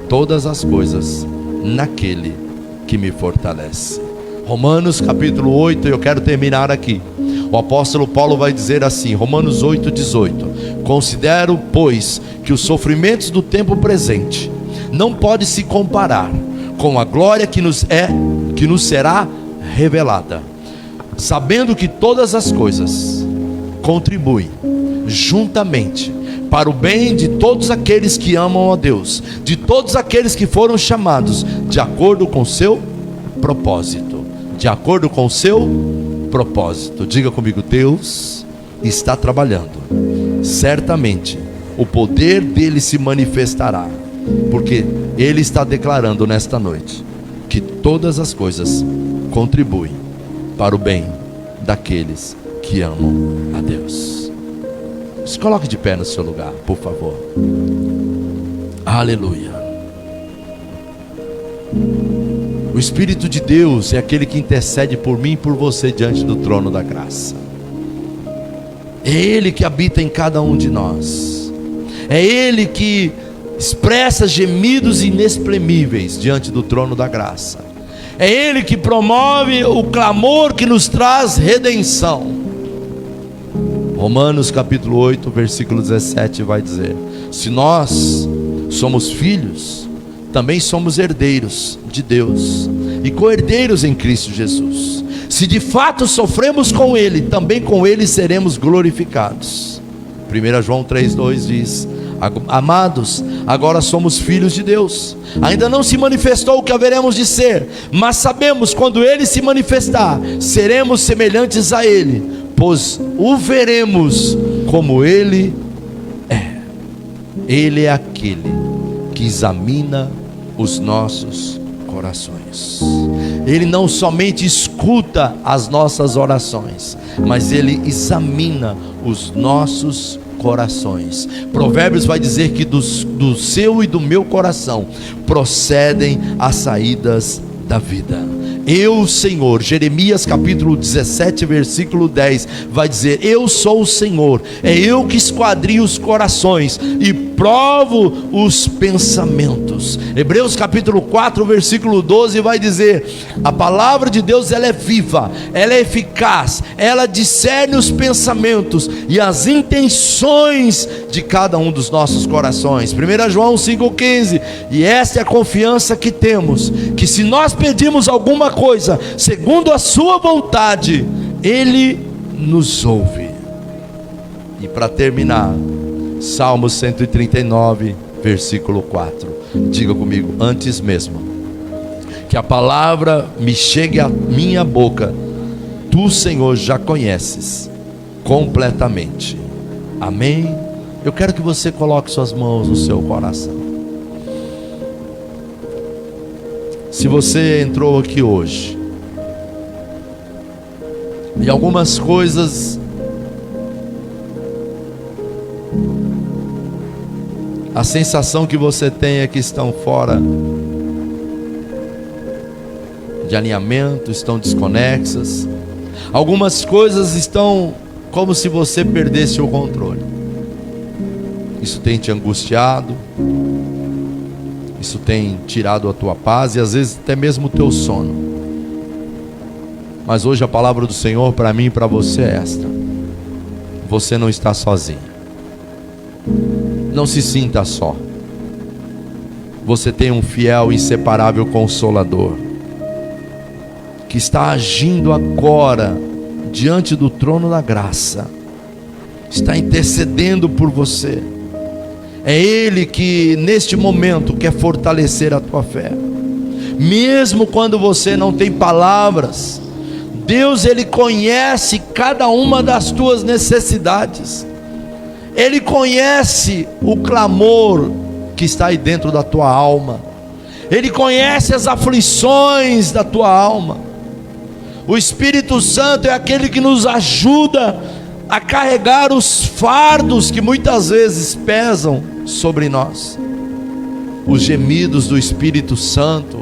Speaker 1: todas as coisas naquele que me fortalece. Romanos capítulo 8, eu quero terminar aqui. O apóstolo Paulo vai dizer assim, Romanos 8:18: considero, pois, que os sofrimentos do tempo presente não podem se comparar com a glória que nos será revelada, sabendo que todas as coisas contribuem juntamente para o bem de todos aqueles que amam a Deus, de todos aqueles que foram chamados de acordo com o seu propósito. De acordo com o seu propósito. Diga comigo: Deus está trabalhando. Certamente o poder dele se manifestará, porque Ele está declarando nesta noite que todas as coisas contribuem para o bem daqueles que amam a Deus. Se coloque de pé no seu lugar, por favor. Aleluia. O Espírito de Deus é aquele que intercede por mim e por você diante do trono da graça. É Ele que habita em cada um de nós. É Ele que expressa gemidos inexprimíveis diante do trono da graça. É Ele que promove o clamor que nos traz redenção. Romanos capítulo 8, versículo 17 vai dizer: se nós somos filhos, também somos herdeiros de Deus e co-herdeiros em Cristo Jesus. Se de fato sofremos com Ele, também com Ele seremos glorificados. 1 João 3,2 diz: amados, agora somos filhos de Deus. Ainda não se manifestou o que haveremos de ser, mas sabemos quando Ele se manifestar, seremos semelhantes a Ele, pois o veremos como Ele é. Ele é aquele que examina os nossos corações. Ele não somente escuta as nossas orações, mas Ele examina os nossos corações. Provérbios vai dizer que do seu e do meu coração procedem as saídas da vida. Eu, Senhor, Jeremias capítulo 17, versículo 10, vai dizer: eu sou o Senhor, é eu que esquadrio os corações e provo os pensamentos. Hebreus capítulo 4, versículo 12 vai dizer: a palavra de Deus, ela é viva, ela é eficaz, ela discerne os pensamentos e as intenções de cada um dos nossos corações. 1 João 5,15, e esta é a confiança que temos, que se nós pedirmos alguma coisa segundo a sua vontade, Ele nos ouve. E para terminar, Salmo 139, versículo 4, diga comigo: antes mesmo que a palavra me chegue à minha boca, tu, Senhor, já conheces completamente. Amém? Eu quero que você coloque suas mãos no seu coração. Se você entrou aqui hoje e algumas coisas, a sensação que você tem é que estão fora de alinhamento, estão desconexas, algumas coisas estão como se você perdesse o controle. Isso tem te angustiado, isso tem tirado a tua paz e às vezes até mesmo o teu sono. Mas hoje a palavra do Senhor para mim e para você é esta: você não está sozinho. Não se sinta só. Você tem um fiel e inseparável Consolador, que está agindo agora diante do trono da graça, está intercedendo por você. É Ele que neste momento quer fortalecer a tua fé. Mesmo quando você não tem palavras, Deus, Ele conhece cada uma das tuas necessidades. Ele conhece o clamor que está aí dentro da tua alma. Ele conhece as aflições da tua alma. O Espírito Santo é aquele que nos ajuda a carregar os fardos que muitas vezes pesam sobre nós. Os gemidos do Espírito Santo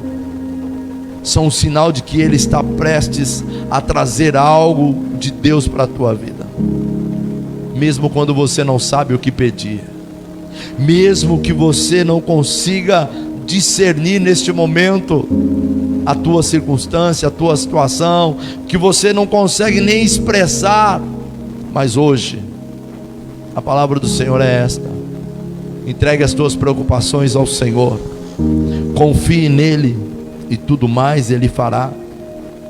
Speaker 1: são um sinal de que Ele está prestes a trazer algo de Deus para a tua vida. Mesmo quando você não sabe o que pedir, mesmo que você não consiga discernir neste momento a tua circunstância, a tua situação, que você não consegue nem expressar, mas hoje a palavra do Senhor é esta: entregue as tuas preocupações ao Senhor, confie nele e tudo mais Ele fará.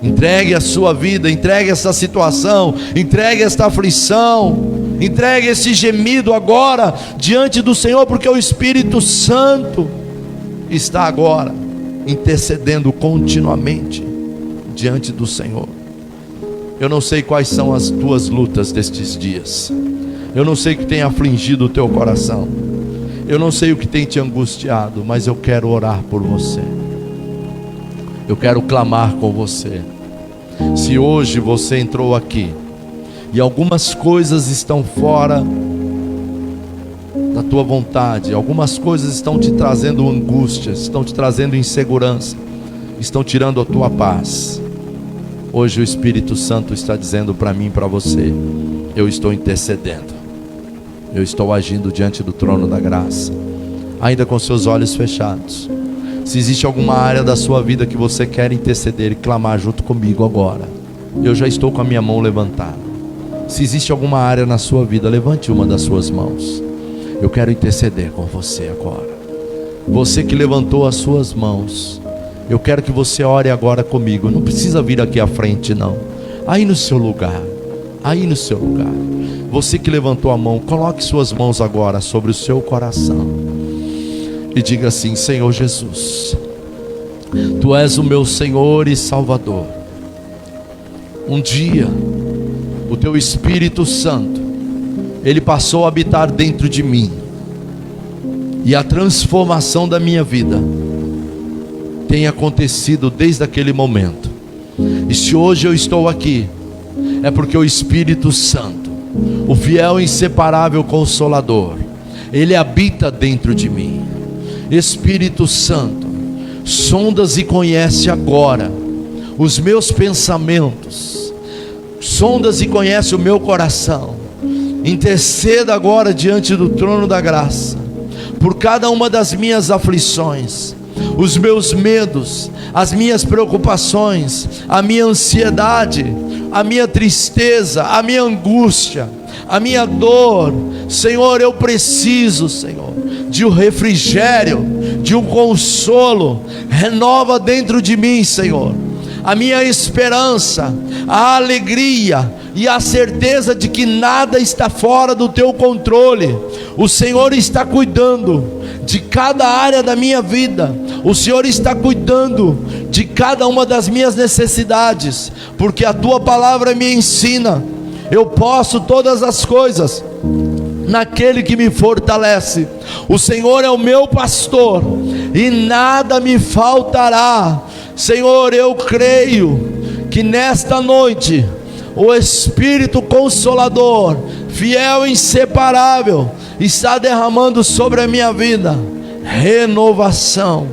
Speaker 1: Entregue a sua vida, entregue essa situação, entregue esta aflição, entregue esse gemido agora diante do Senhor, porque o Espírito Santo está agora intercedendo continuamente diante do Senhor. Eu não sei quais são as tuas lutas destes dias, eu não sei o que tem afligido o teu coração, eu não sei o que tem te angustiado, mas eu quero orar por você, eu quero clamar com você. Se hoje você entrou aqui e algumas coisas estão fora da tua vontade, algumas coisas estão te trazendo angústia, estão te trazendo insegurança, estão tirando a tua paz, hoje o Espírito Santo está dizendo para mim e para você: eu estou intercedendo, eu estou agindo diante do trono da graça. Ainda com seus olhos fechados, se existe alguma área da sua vida que você quer interceder e clamar junto comigo agora, eu já estou com a minha mão levantada. Se existe alguma área na sua vida, levante uma das suas mãos. Eu quero interceder com você agora. Você que levantou as suas mãos, eu quero que você ore agora comigo. Não precisa vir aqui à frente não. Aí no seu lugar, aí no seu lugar. Você que levantou a mão, coloque suas mãos agora sobre o seu coração e diga assim: Senhor Jesus, Tu és o meu Senhor e Salvador. Um dia o Teu Espírito Santo, Ele passou a habitar dentro de mim, e a transformação da minha vida tem acontecido desde aquele momento. E se hoje eu estou aqui, é porque o Espírito Santo, o fiel e inseparável Consolador, Ele habita dentro de mim. Espírito Santo, sondas e conhece agora os meus pensamentos, sondas e conhece o meu coração. Interceda agora diante do trono da graça, por cada uma das minhas aflições, os meus medos, as minhas preocupações, a minha ansiedade, a minha tristeza, a minha angústia, a minha dor. Senhor, eu preciso, Senhor, de um refrigério, de um consolo. Renova dentro de mim, Senhor, a minha esperança, a alegria e a certeza de que nada está fora do teu controle. O Senhor está cuidando de cada área da minha vida. O Senhor está cuidando de cada uma das minhas necessidades, porque a tua palavra me ensina: eu posso todas as coisas naquele que me fortalece. O Senhor é o meu pastor e nada me faltará. Senhor, eu creio que nesta noite o Espírito Consolador, fiel e inseparável, está derramando sobre a minha vida renovação,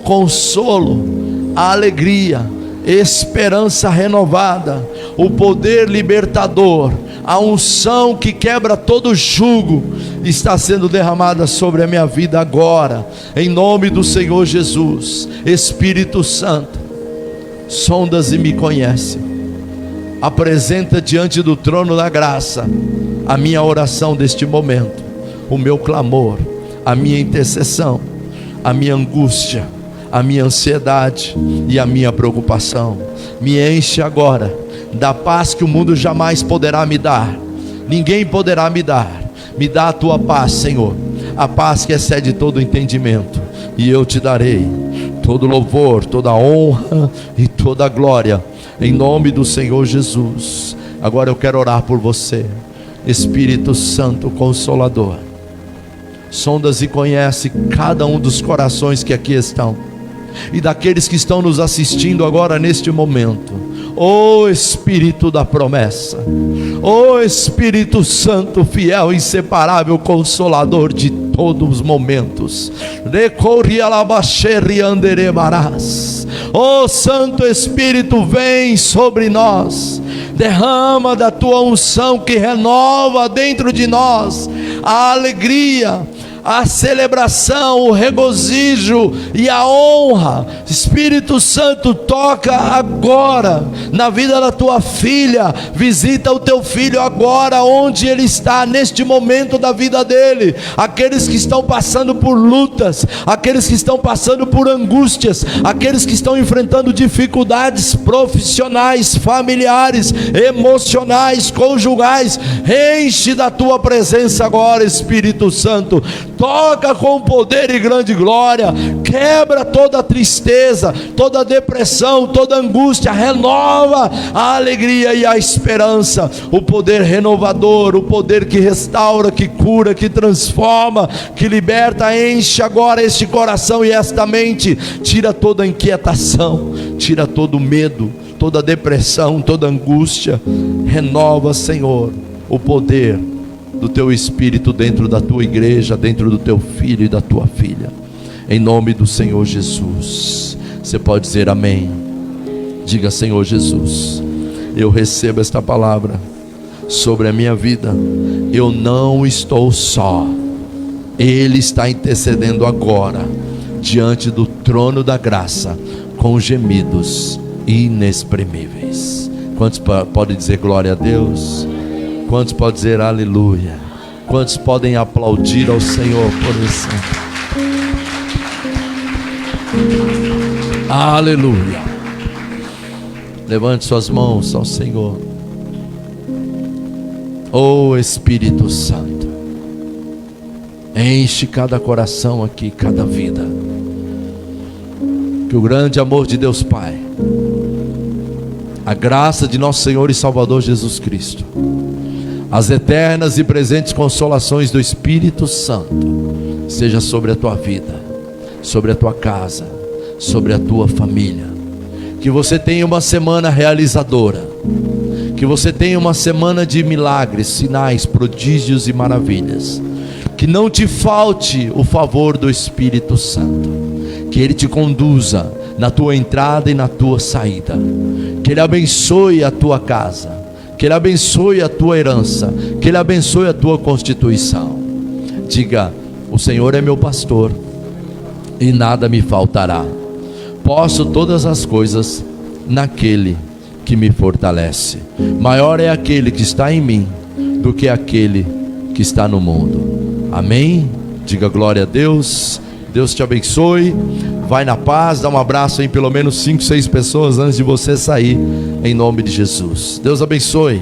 Speaker 1: consolo, alegria, esperança renovada, o poder libertador, a unção que quebra todo jugo está sendo derramada sobre a minha vida agora, em nome do Senhor Jesus. Espírito Santo, sondas e me conhece, apresenta diante do trono da graça a minha oração deste momento, o meu clamor, a minha intercessão, a minha angústia, a minha ansiedade e a minha preocupação. Me enche agora da paz que o mundo jamais poderá me dar, ninguém poderá me dar. Me dá a tua paz, Senhor, a paz que excede todo entendimento, e eu te darei todo louvor, toda honra e toda glória, em nome do Senhor Jesus. Agora eu quero orar por você. Espírito Santo Consolador, sondas e conhece cada um dos corações que aqui estão, e daqueles que estão nos assistindo agora neste momento. Ó Espírito da promessa, ó Espírito Santo, fiel e inseparável Consolador de todos os momentos, ó Santo Espírito, vem sobre nós, derrama da tua unção que renova dentro de nós a alegria, a celebração, o regozijo e a honra. Espírito Santo, toca agora na vida da tua filha, visita o teu filho agora onde ele está, neste momento da vida dele. Aqueles que estão passando por lutas, aqueles que estão passando por angústias, aqueles que estão enfrentando dificuldades profissionais, familiares, emocionais, conjugais, enche da tua presença agora, Espírito Santo. Toca com poder e grande glória, quebra toda a tristeza, toda a depressão, toda a angústia, renova a alegria e a esperança, o poder renovador, o poder que restaura, que cura, que transforma, que liberta. Enche agora este coração e esta mente, tira toda a inquietação, tira todo o medo, toda a depressão, toda a angústia. Renova, Senhor, o poder do teu Espírito dentro da tua igreja, dentro do teu filho e da tua filha, em nome do Senhor Jesus. Você pode dizer amém? Diga: Senhor Jesus, eu recebo esta palavra sobre a minha vida. Eu não estou só, Ele está intercedendo agora diante do trono da graça com gemidos inexprimíveis. Quantos podem dizer glória a Deus? Quantos podem dizer aleluia? Quantos podem aplaudir ao Senhor por isso? Aleluia. Levante suas mãos ao Senhor. Oh Espírito Santo, enche cada coração aqui, cada vida. Que o grande amor de Deus Pai, a graça de nosso Senhor e Salvador Jesus Cristo, as eternas e presentes consolações do Espírito Santo seja sobre a tua vida, sobre a tua casa, sobre a tua família. Que você tenha uma semana realizadora. Que você tenha uma semana de milagres, sinais, prodígios e maravilhas. Que não te falte o favor do Espírito Santo. Que Ele te conduza na tua entrada e na tua saída. Que Ele abençoe a tua casa. Que Ele abençoe a tua herança. Que Ele abençoe a tua constituição. Diga: o Senhor é meu pastor e nada me faltará. Posso todas as coisas naquele que me fortalece. Maior é aquele que está em mim do que aquele que está no mundo. Amém? Diga glória a Deus. Deus te abençoe. Vai na paz. Dá um abraço em pelo menos 5, 6 pessoas antes de você sair, em nome de Jesus. Deus abençoe.